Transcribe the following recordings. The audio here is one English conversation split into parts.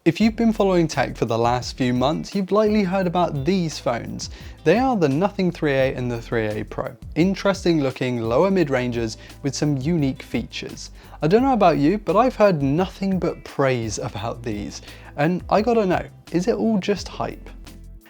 If you've been following tech for the last few months, you've likely heard about these phones. They are the Nothing 3A and the 3A Pro. Interesting looking lower mid-rangers with some unique features. I don't know about you, but I've heard nothing but praise about these. And I gotta know, is it all just hype?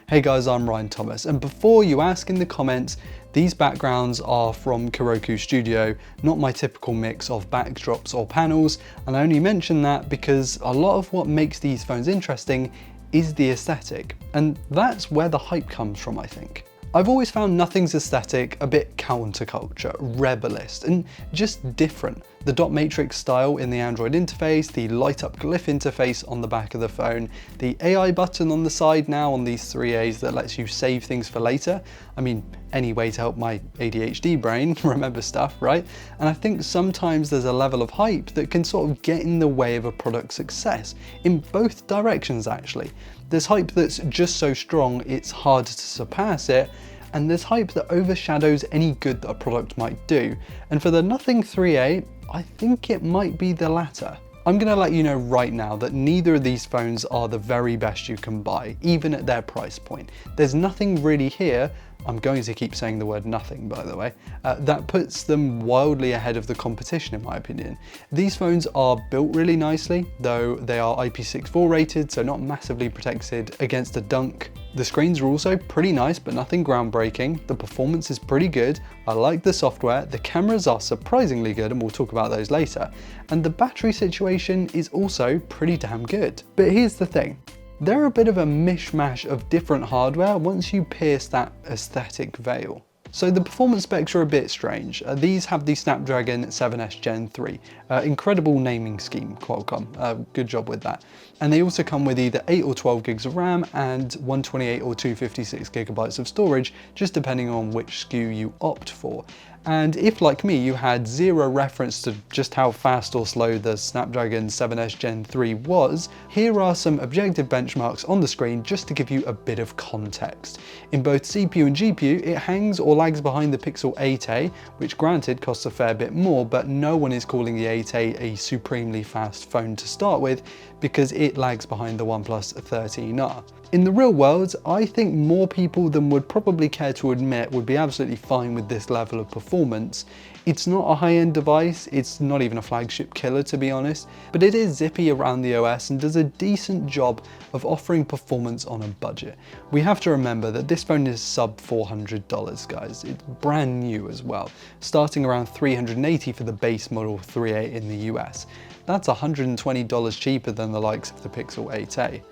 Hey guys, I'm Ryan Thomas, and before you ask in the comments, these backgrounds are from Heroku Studio, not my typical mix of backdrops or panels, and I only mention that because a lot of what makes these phones interesting is the aesthetic, and that's where the hype comes from, I think. I've always found Nothing's aesthetic a bit counterculture, rebelist, and just different. The dot matrix style in the Android interface, the light up glyph interface on the back of the phone, the AI button on the side now on these 3As that lets you save things for later. I mean, any way to help my ADHD brain remember stuff, right? And I think sometimes there's a level of hype that can sort of get in the way of a product's success, in both directions actually. There's hype that's just so strong it's hard to surpass it, and there's hype that overshadows any good that a product might do. And for the Nothing 3A, I think it might be the latter. I'm gonna let you know right now that neither of these phones are the very best you can buy, even at their price point. There's nothing really here, I'm going to keep saying the word nothing by the way, that puts them wildly ahead of the competition in my opinion. These phones are built really nicely, though they are IP64 rated, so not massively protected against a dunk. The screens are also pretty nice, but nothing groundbreaking. The performance is pretty good. I like the software. The cameras are surprisingly good, and we'll talk about those later. And the battery situation is also pretty damn good. But here's the thing. They're a bit of a mishmash of different hardware once you pierce that aesthetic veil. So the performance specs are a bit strange. These have the Snapdragon 7S Gen 3. Incredible naming scheme, Qualcomm. Good job with that. And they also come with either 8 or 12 gigs of RAM and 128 or 256 gigabytes of storage, just depending on which SKU you opt for. And if, like me, you had zero reference to just how fast or slow the Snapdragon 7S Gen 3 was, here are some objective benchmarks on the screen just to give you a bit of context. In both CPU and GPU, it hangs or lags behind the Pixel 8a, which granted costs a fair bit more, but no one is calling the 8a a supremely fast phone to start with because it lags behind the OnePlus 13R. In the real world, I think more people than would probably care to admit would be absolutely fine with this level of performance. It's not a high-end device, it's not even a flagship killer to be honest, but it is zippy around the OS and does a decent job of offering performance on a budget. We have to remember that this phone is sub $400 guys, it's brand new as well, starting around $380 for the base model 3A in the US. That's $120 cheaper than the likes of the Pixel 8a.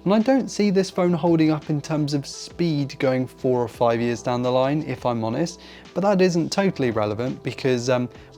And I don't see this phone holding up in terms of speed going 4 or 5 years down the line, if I'm honest, but that isn't totally relevant because,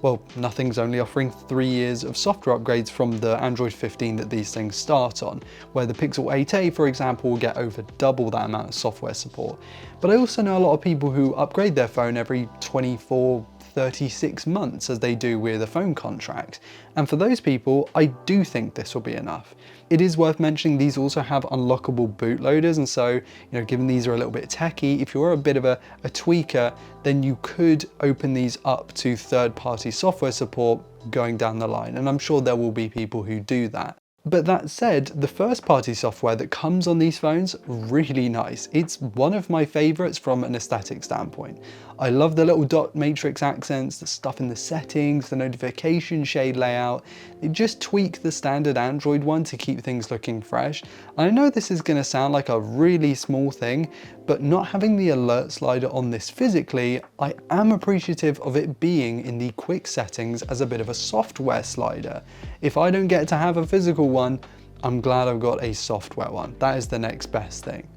well, Nothing's only offering 3 years of software upgrades from the Android 15 that these things start on, where the Pixel 8a, for example, will get over double that amount of software support. But I also know a lot of people who upgrade their phone every 24, 36 months as they do with a phone contract. And for those people, I do think this will be enough. It is worth mentioning these also have unlockable bootloaders, and so, given these are a little bit techy, if you're a bit of a tweaker, then you could open these up to third-party software support going down the line, and I'm sure there will be people who do that. But that said, the first-party software that comes on these phones, really nice. It's one of my favorites from an aesthetic standpoint. I love the little dot matrix accents, the stuff in the settings, the notification shade layout. They just tweak the standard Android one to keep things looking fresh. I know this is going to sound like a really small thing, but not having the alert slider on this physically, I am appreciative of it being in the quick settings as a bit of a software slider. If I don't get to have a physical one, I'm glad I've got a software one. That is the next best thing.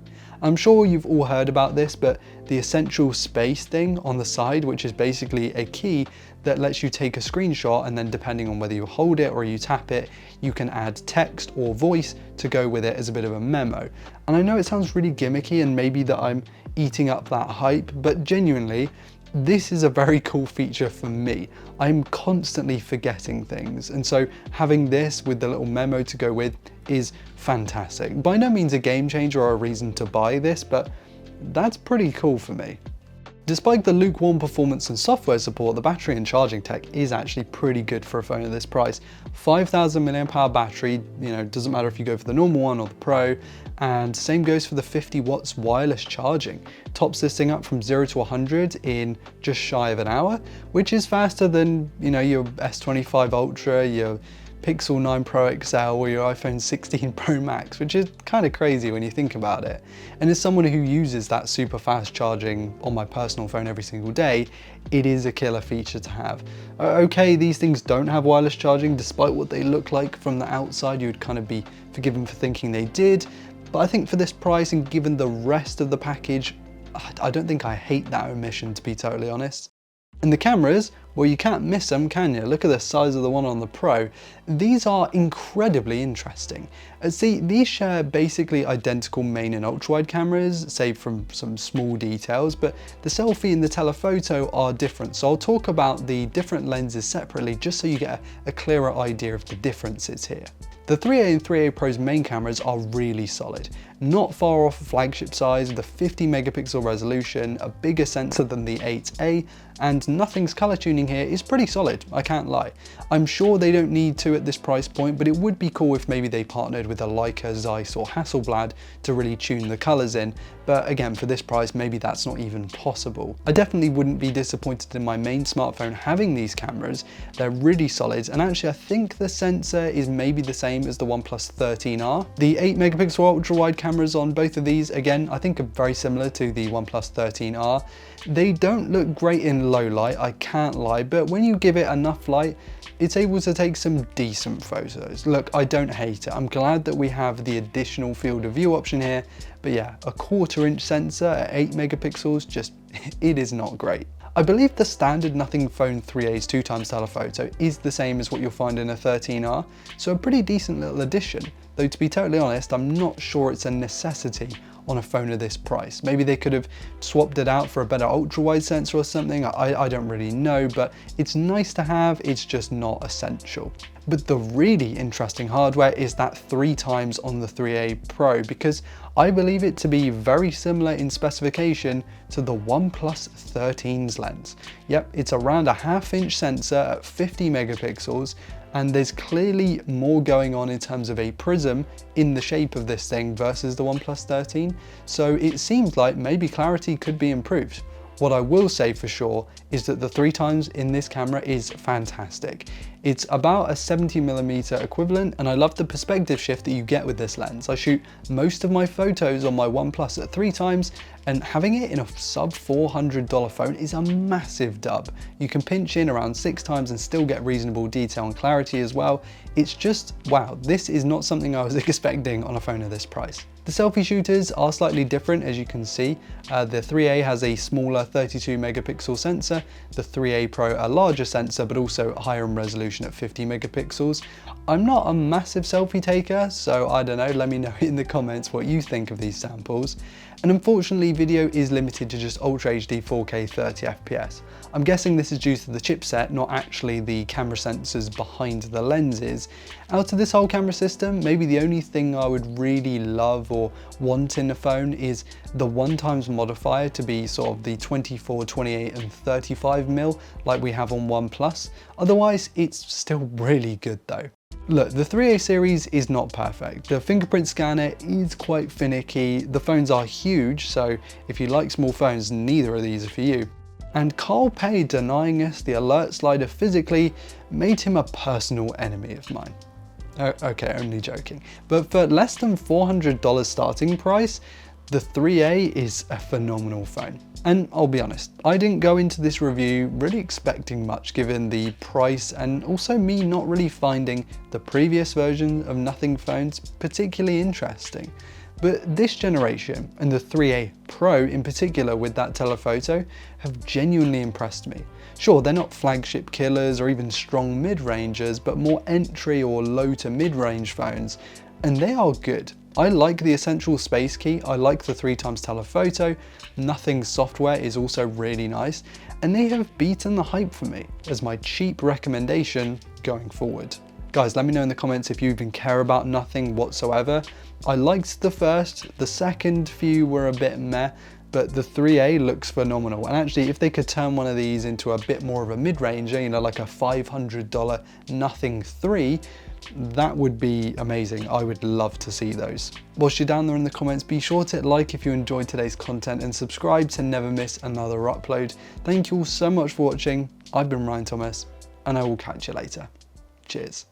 I'm sure you've all heard about this, but the essential space thing on the side, which is basically a key that lets you take a screenshot, and then depending on whether you hold it or you tap it, you can add text or voice to go with it as a bit of a memo. And I know it sounds really gimmicky and maybe that I'm eating up that hype, but genuinely, this is a very cool feature for me. I'm constantly forgetting things, and so having this with the little memo to go with is fantastic. By no means a game changer or a reason to buy this, but that's pretty cool for me. Despite the lukewarm performance and software support, the battery and charging tech is actually pretty good for a phone at this price. 5,000 mAh battery, doesn't matter if you go for the normal one or the Pro, and same goes for the 50 watts wireless charging. Tops this thing up from 0 to 100 in just shy of an hour, which is faster than, your S25 Ultra, your Pixel 9 Pro XL or your iPhone 16 Pro Max, which is kind of crazy when you think about it. And as someone who uses that super fast charging on my personal phone every single day, it is a killer feature to have. Okay, these things don't have wireless charging, despite what they look like from the outside. You would kind of be forgiven for thinking they did. But I think for this price and given the rest of the package, I don't think I hate that omission, to be totally honest. And the cameras, well, you can't miss them, can you? Look at the size of the one on the Pro. These are incredibly interesting. See, these share basically identical main and ultra-wide cameras, save from some small details, but the selfie and the telephoto are different. So I'll talk about the different lenses separately, just so you get a clearer idea of the differences here. The 3A and 3A Pro's main cameras are really solid, not far off flagship size with a 50 megapixel resolution, a bigger sensor than the 8A, and Nothing's color tuning here is pretty solid, I can't lie. I'm sure they don't need to at this price point, but it would be cool if maybe they partnered with a Leica, Zeiss or Hasselblad to really tune the colors in, but again, for this price, maybe that's not even possible. I definitely wouldn't be disappointed in my main smartphone having these cameras. They're really solid, and actually I think the sensor is maybe the same as the OnePlus 13R. The 8 megapixel ultra wide cameras on both of these, again, I think are very similar to the OnePlus 13R. They don't look great in low light, I can't lie, but when you give it enough light, it's able to take some decent photos. Look, I don't hate it. I'm glad that we have the additional field of view option here, but yeah, a 1/4 inch sensor at 8 megapixels, just, it is not great. I believe the standard Nothing Phone 3A's 2x telephoto is the same as what you'll find in a 13R, so a pretty decent little addition, though to be totally honest, I'm not sure it's a necessity on a phone of this price. Maybe they could have swapped it out for a better ultra-wide sensor or something, I don't really know, but it's nice to have, it's just not essential. But the really interesting hardware is that 3x on the 3A Pro, because I believe it to be very similar in specification to the OnePlus 13's lens. Yep, it's around a 1/2 inch sensor at 50 megapixels, and there's clearly more going on in terms of a prism in the shape of this thing versus the OnePlus 13, so it seems like maybe clarity could be improved. What I will say for sure is that the 3x in this camera is fantastic. It's about a 70mm equivalent, and I love the perspective shift that you get with this lens. I shoot most of my photos on my OnePlus at 3x, and having it in a sub $400 phone is a massive dub. You can pinch in around 6x and still get reasonable detail and clarity as well. It's just, wow, this is not something I was expecting on a phone of this price. The selfie shooters are slightly different, as you can see. The 3A has a smaller 32 megapixel sensor, the 3A Pro a larger sensor but also higher in resolution at 50 megapixels. I'm not a massive selfie taker, so I don't know, let me know in the comments what you think of these samples. And unfortunately, video is limited to just Ultra HD 4K 30 FPS. I'm guessing this is due to the chipset, not actually the camera sensors behind the lenses. Out of this whole camera system, maybe the only thing I would really love or want in a phone is the 1x modifier to be sort of the 24, 28 and 35mm like we have on OnePlus. Otherwise, it's still really good though. Look, the 3A series is not perfect. The fingerprint scanner is quite finicky. The phones are huge, so if you like small phones, neither of these are for you. And Carl Pei denying us the alert slider physically made him a personal enemy of mine. Okay, only joking. But for less than $400 starting price, the 3A is a phenomenal phone. And I'll be honest, I didn't go into this review really expecting much given the price and also me not really finding the previous version of Nothing phones particularly interesting. But this generation, and the 3A Pro in particular with that telephoto, have genuinely impressed me. Sure, they're not flagship killers or even strong mid-rangers, but more entry or low to mid-range phones, and they are good. I like the Essential Space Key, I like the 3x telephoto, Nothing software is also really nice, and they have beaten the hype for me as my cheap recommendation going forward. Guys, let me know in the comments if you even care about Nothing whatsoever. I liked the first, the second few were a bit meh, but the 3A looks phenomenal. And actually, if they could turn one of these into a bit more of a mid-ranger, you know, like a $500 nothing 3, that would be amazing. I would love to see those. Whilst you're down there in the comments, be sure to hit like if you enjoyed today's content and subscribe to never miss another upload. Thank you all so much for watching. I've been Ryan Thomas, and I will catch you later. Cheers.